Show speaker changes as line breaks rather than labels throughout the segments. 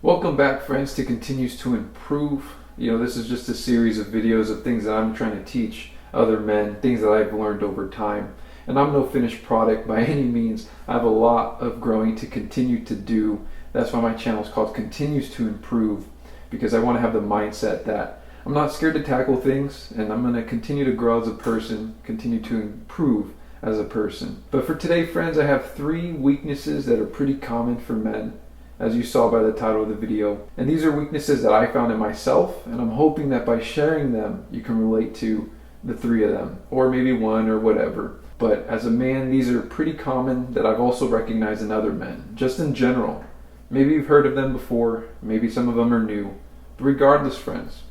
Welcome back, friends, to Continues to Improve. This is just a series of videos of things that I'm trying to teach other men, things that I've learned over time. And I'm no finished product by any means. I have a lot of growing to continue to do. That's why my channel is called Continues to Improve, because I want to have the mindset that I'm not scared to tackle things, and I'm going to continue to grow as a person, continue to improve as a person. But for today, friends, I have 3 weaknesses that are pretty common for men, as you saw by the title of the video. And these are weaknesses that I found in myself, and I'm hoping that by sharing them, you can relate to the 3 of them, or maybe 1 or whatever. But as a man, these are pretty common that I've also recognized in other men, just in general. Maybe you've heard of them before, maybe some of them are new. But regardless, friends,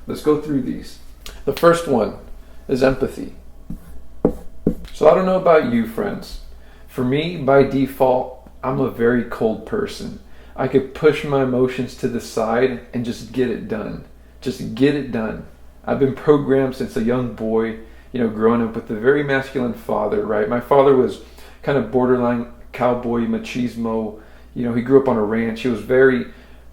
let's go through these. The first one is empathy. So I don't know about you, friends. For me, by default, I'm a very cold person. I could push my emotions to the side and just get it done. Just get it done. I've been programmed since a young boy, growing up with a very masculine father, right? My father was kind of borderline cowboy, machismo. He grew up on a ranch. He was very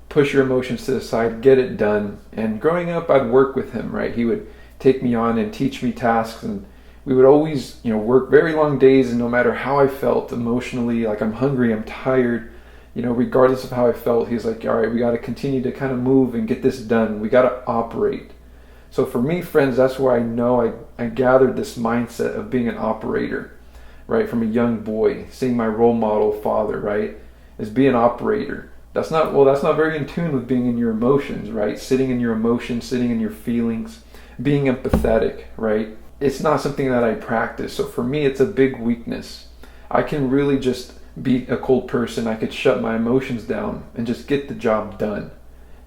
push your emotions to the side, get it done. And growing up, I'd work with him, right? He would take me on and teach me tasks, and we would always, work very long days, and no matter how I felt emotionally, like I'm hungry, I'm tired, regardless of how I felt, he's like, all right, we got to continue to kind of move and get this done. We got to operate. So for me, friends, that's where I know I gathered this mindset of being an operator, right? From a young boy, seeing my role model father, right, as being an operator. That's not very in tune with being in your emotions, right? Sitting in your emotions, sitting in your feelings, being empathetic, right? It's not something that I practice. So for me, it's a big weakness. I can really just be a cold person. I could shut my emotions down and just get the job done.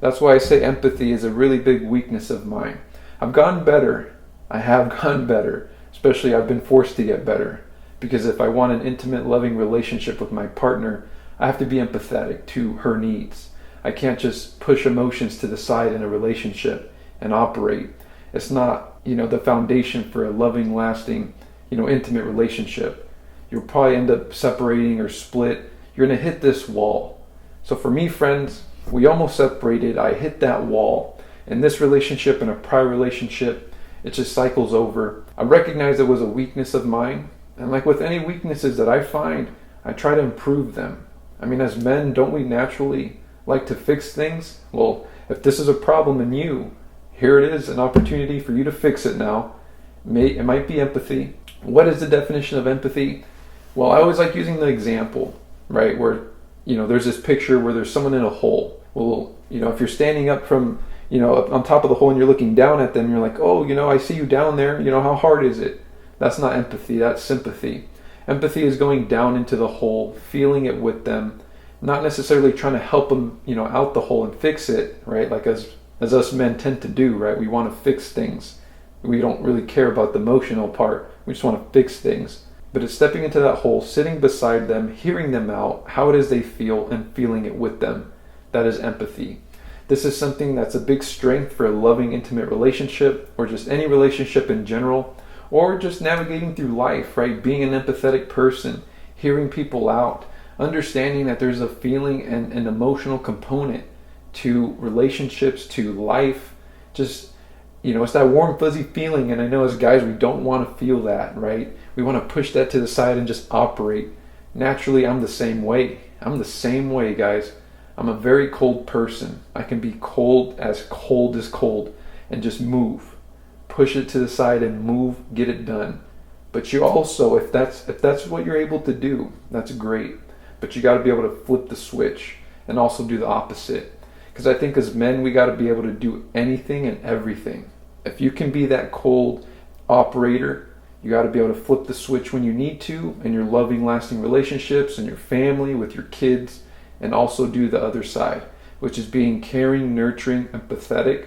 That's why I say empathy is a really big weakness of mine. I've gotten better. I have gotten better. Especially I've been forced to get better. Because if I want an intimate, loving relationship with my partner, I have to be empathetic to her needs. I can't just push emotions to the side in a relationship and operate. It's not, the foundation for a loving, lasting, intimate relationship. You'll probably end up separating or split. You're going to hit this wall. So for me, friends, we almost separated. I hit that wall. In this relationship, in a prior relationship, it just cycles over. I recognize it was a weakness of mine. And like with any weaknesses that I find, I try to improve them. I mean, as men, don't we naturally like to fix things? Well, if this is a problem in you, here it is, an opportunity for you to fix it now. It might be empathy. What is the definition of empathy? Well, I always like using the example, right, where, there's this picture where there's someone in a hole. Well, if you're standing up from, up on top of the hole and you're looking down at them, you're like, oh, I see you down there. How hard is it? That's not empathy. That's sympathy. Empathy is going down into the hole, feeling it with them, not necessarily trying to help them, out the hole and fix it, right? Like as us men tend to do, right? We want to fix things. We don't really care about the emotional part. We just want to fix things. But it's stepping into that hole, sitting beside them, hearing them out, how it is they feel, and feeling it with them. That is empathy. This is something that's a big strength for a loving, intimate relationship, or just any relationship in general, or just navigating through life, right? Being an empathetic person, hearing people out, understanding that there's a feeling and an emotional component to relationships, to life. Just, it's that warm, fuzzy feeling. And I know as guys, we don't want to feel that, right? We want to push that to the side and just operate. Naturally, I'm the same way. I'm the same way, guys. I'm a very cold person. I can be cold as cold and just move. Push it to the side and move, get it done. But you also, if that's what you're able to do, that's great. But you got to be able to flip the switch and also do the opposite. Because I think as men, we got to be able to do anything and everything. If you can be that cold operator, you got to be able to flip the switch when you need to in your loving, lasting relationships and your family, with your kids, and also do the other side, which is being caring, nurturing, empathetic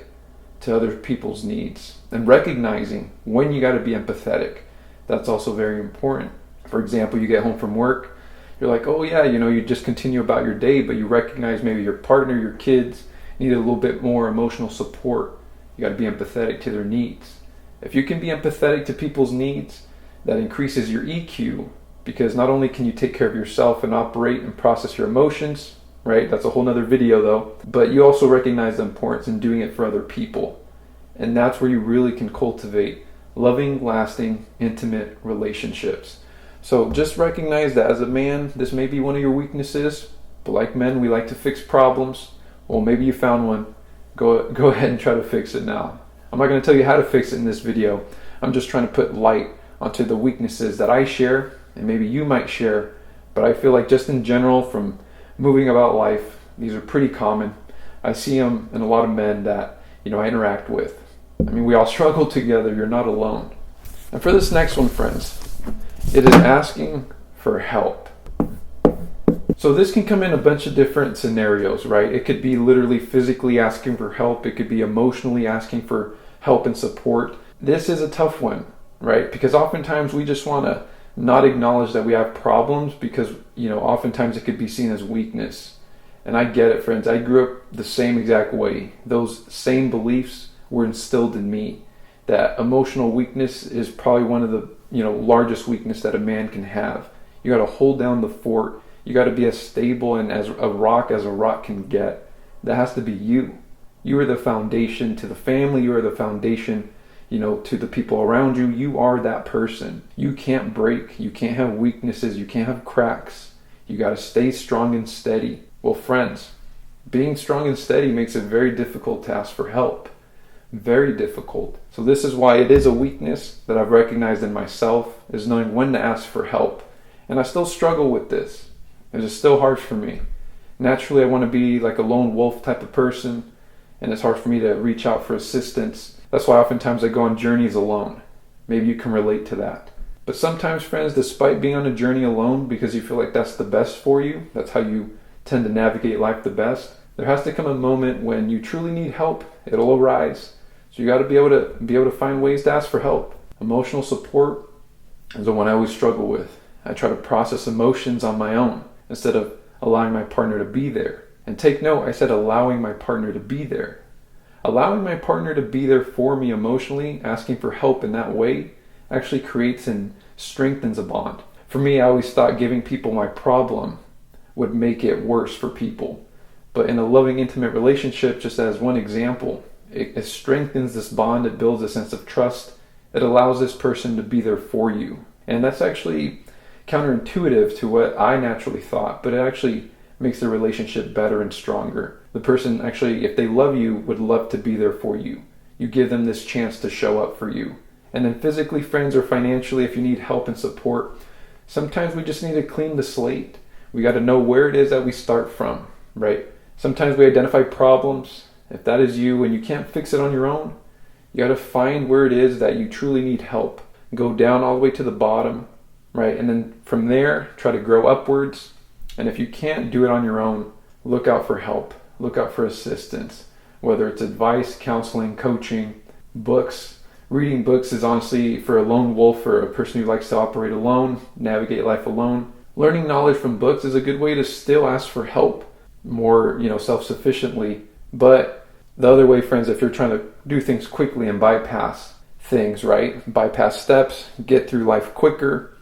to other people's needs, and recognizing when you got to be empathetic. That's also very important. For example, you get home from work, you're like, oh yeah, you just continue about your day, but you recognize maybe your partner, your kids need a little bit more emotional support. You got to be empathetic to their needs. If you can be empathetic to people's needs, that increases your EQ, because not only can you take care of yourself and operate and process your emotions, right? That's a whole nother video though. But you also recognize the importance in doing it for other people. And that's where you really can cultivate loving, lasting, intimate relationships. So just recognize that as a man, this may be one of your weaknesses, but like men, we like to fix problems. Well, maybe you found one. Go ahead and try to fix it now. I'm not going to tell you how to fix it in this video. I'm just trying to put light onto the weaknesses that I share and maybe you might share. But I feel like just in general, from moving about life, these are pretty common. I see them in a lot of men that I interact with. I mean, we all struggle together. You're not alone. And for this next one, friends, it is asking for help. So this can come in a bunch of different scenarios, right? It could be literally physically asking for help. It could be emotionally asking for help and support. This is a tough one, right? Because oftentimes we just want to not acknowledge that we have problems because, oftentimes it could be seen as weakness. And I get it, friends. I grew up the same exact way. Those same beliefs were instilled in me, that emotional weakness is probably one of the largest weakness that a man can have. You got to hold down the fort. You got to be as stable and as a rock can get. That has to be you. You are the foundation to the family. You are the foundation, to the people around you. You are that person. You can't break. You can't have weaknesses. You can't have cracks. You got to stay strong and steady. Well, friends, being strong and steady makes it very difficult to ask for help. Very difficult. So this is why it is a weakness that I've recognized in myself, is knowing when to ask for help. And I still struggle with this. It is still hard for me. Naturally, I want to be like a lone wolf type of person, and it's hard for me to reach out for assistance. That's why oftentimes I go on journeys alone. Maybe you can relate to that. But sometimes, friends, despite being on a journey alone because you feel like that's the best for you, that's how you tend to navigate life the best, there has to come a moment when you truly need help. It'll arise. So you got to be able to find ways to ask for help. Emotional support is the one I always struggle with. I try to process emotions on my own instead of allowing my partner to be there. And take note, I said allowing my partner to be there. Allowing my partner to be there for me emotionally, asking for help in that way, actually creates and strengthens a bond. For me, I always thought giving people my problem would make it worse for people. But in a loving, intimate relationship, just as one example, it strengthens this bond. It builds a sense of trust. It allows this person to be there for you. And that's actually counterintuitive to what I naturally thought, but it actually makes the relationship better and stronger. The person actually, if they love you, would love to be there for you. You give them this chance to show up for you. And then physically, friends, or financially, if you need help and support, sometimes we just need to clean the slate. We got to know where it is that we start from, right? Sometimes we identify problems. If that is you and you can't fix it on your own, you got to find where it is that you truly need help. Go down all the way to the bottom, right? And then from there, try to grow upwards. And if you can't do it on your own, look out for help. Look out for assistance, whether it's advice, counseling, coaching, books. Reading books is honestly, for a lone wolf or a person who likes to operate alone, navigate life alone. Learning knowledge from books is a good way to still ask for help more, self-sufficiently. But the other way, friends, if you're trying to do things quickly and bypass things, right? Bypass steps, get through life quicker.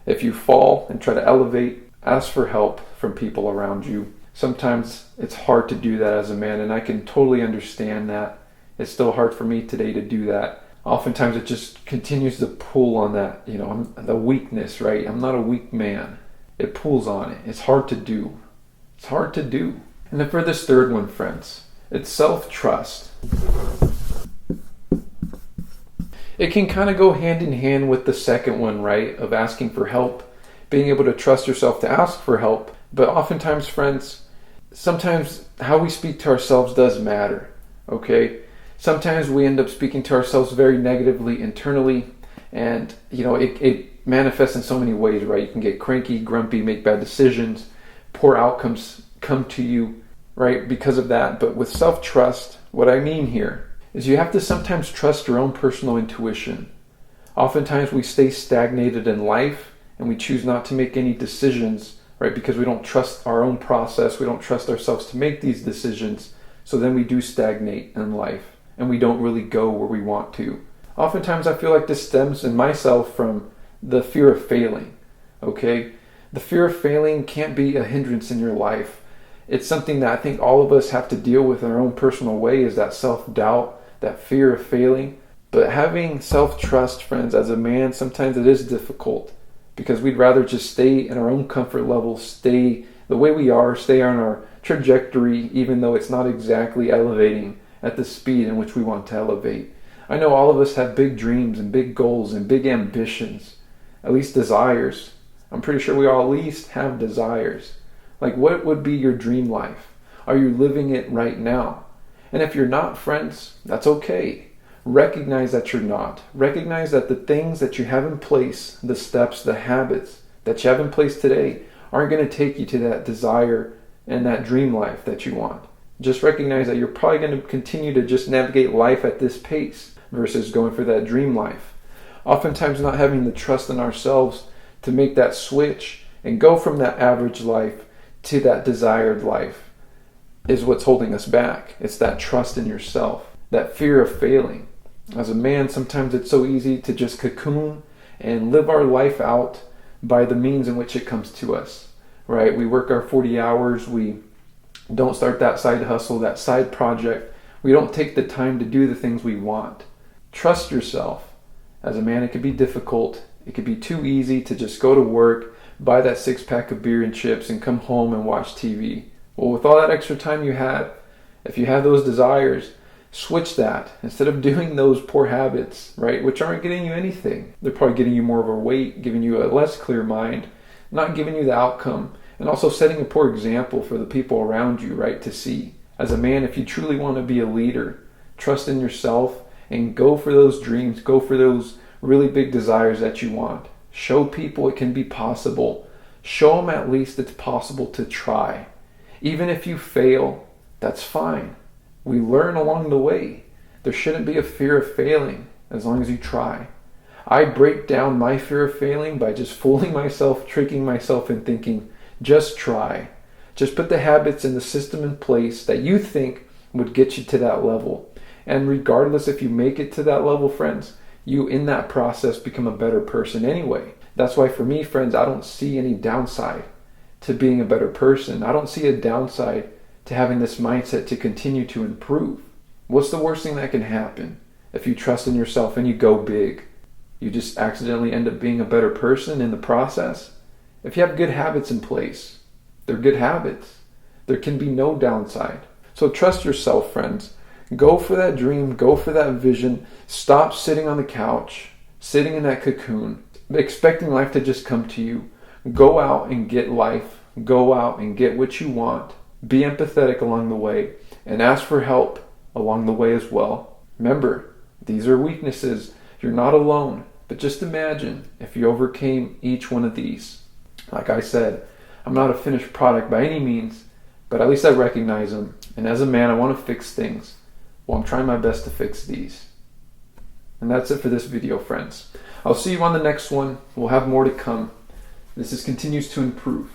If you fall and try to elevate, ask for help from people around you. Sometimes it's hard to do that as a man, and I can totally understand that. It's still hard for me today to do that. Oftentimes it just continues to pull on that, the weakness, right? I'm not a weak man. It pulls on it. It's hard to do. It's hard to do. And then for this third one, friends, it's self-trust. It can kind of go hand in hand with the second one, right? Of asking for help, being able to trust yourself to ask for help. But oftentimes, friends, sometimes how we speak to ourselves does matter, okay? Sometimes we end up speaking to ourselves very negatively internally, and it manifests in so many ways, right? You can get cranky, grumpy, make bad decisions, poor outcomes come to you, right, because of that. But with self-trust, what I mean here is you have to sometimes trust your own personal intuition. Oftentimes we stay stagnated in life and we choose not to make any decisions, right, because we don't trust our own process. We don't trust ourselves to make these decisions. So then we do stagnate in life and we don't really go where we want to. Oftentimes I feel like this stems in myself from the fear of failing, okay? The fear of failing can't be a hindrance in your life. It's something that I think all of us have to deal with in our own personal way, is that self-doubt, that fear of failing. But having self-trust, friends, as a man, sometimes it is difficult because we'd rather just stay in our own comfort level, stay the way we are, stay on our trajectory, even though it's not exactly elevating at the speed in which we want to elevate. I know all of us have big dreams and big goals and big ambitions, at least desires. I'm pretty sure we all at least have desires. Like, what would be your dream life? Are you living it right now? And if you're not, friends, that's okay. Recognize that you're not. Recognize that the things that you have in place, the steps, the habits that you have in place today aren't going to take you to that desire and that dream life that you want. Just recognize that you're probably going to continue to just navigate life at this pace versus going for that dream life. Oftentimes not having the trust in ourselves to make that switch and go from that average life to that desired life is what's holding us back. It's that trust in yourself, that fear of failing. As a man, sometimes it's so easy to just cocoon and live our life out by the means in which it comes to us, right? We work our 40 hours, we don't start that side hustle, that side project. We don't take the time to do the things we want. Trust yourself. As a man, it could be difficult. It could be too easy to just go to work, buy that 6-pack of beer and chips, and come home and watch TV. Well, with all that extra time you have, if you have those desires, switch that. Instead of doing those poor habits, right, which aren't getting you anything, they're probably getting you more of a weight, giving you a less clear mind, not giving you the outcome, and also setting a poor example for the people around you, right, to see. As a man, if you truly want to be a leader, trust in yourself and go for those dreams, go for those really big desires that you want. Show people it can be possible. Show them at least it's possible to try. Even if you fail, that's fine. We learn along the way. There shouldn't be a fear of failing as long as you try. I break down my fear of failing by just fooling myself, tricking myself, and thinking, just try. Just put the habits and the system in place that you think would get you to that level. And regardless if you make it to that level, friends, you in that process become a better person anyway. That's why for me, friends, I don't see any downside to being a better person. I don't see a downside to having this mindset to continue to improve. What's the worst thing that can happen if you trust in yourself and you go big? You just accidentally end up being a better person in the process. If you have good habits in place, they're good habits. There can be no downside. So trust yourself, friends. Go for that dream. Go for that vision. Stop sitting on the couch, sitting in that cocoon, expecting life to just come to you. Go out and get life. Go out and get what you want. Be empathetic along the way and ask for help along the way as well. Remember, these are weaknesses. You're not alone. But just imagine if you overcame each one of these. Like I said, I'm not a finished product by any means, but at least I recognize them. And as a man, I want to fix things. Well, I'm trying my best to fix these. And that's it for this video, friends. I'll see you on the next one. We'll have more to come. This is Continues to Improve.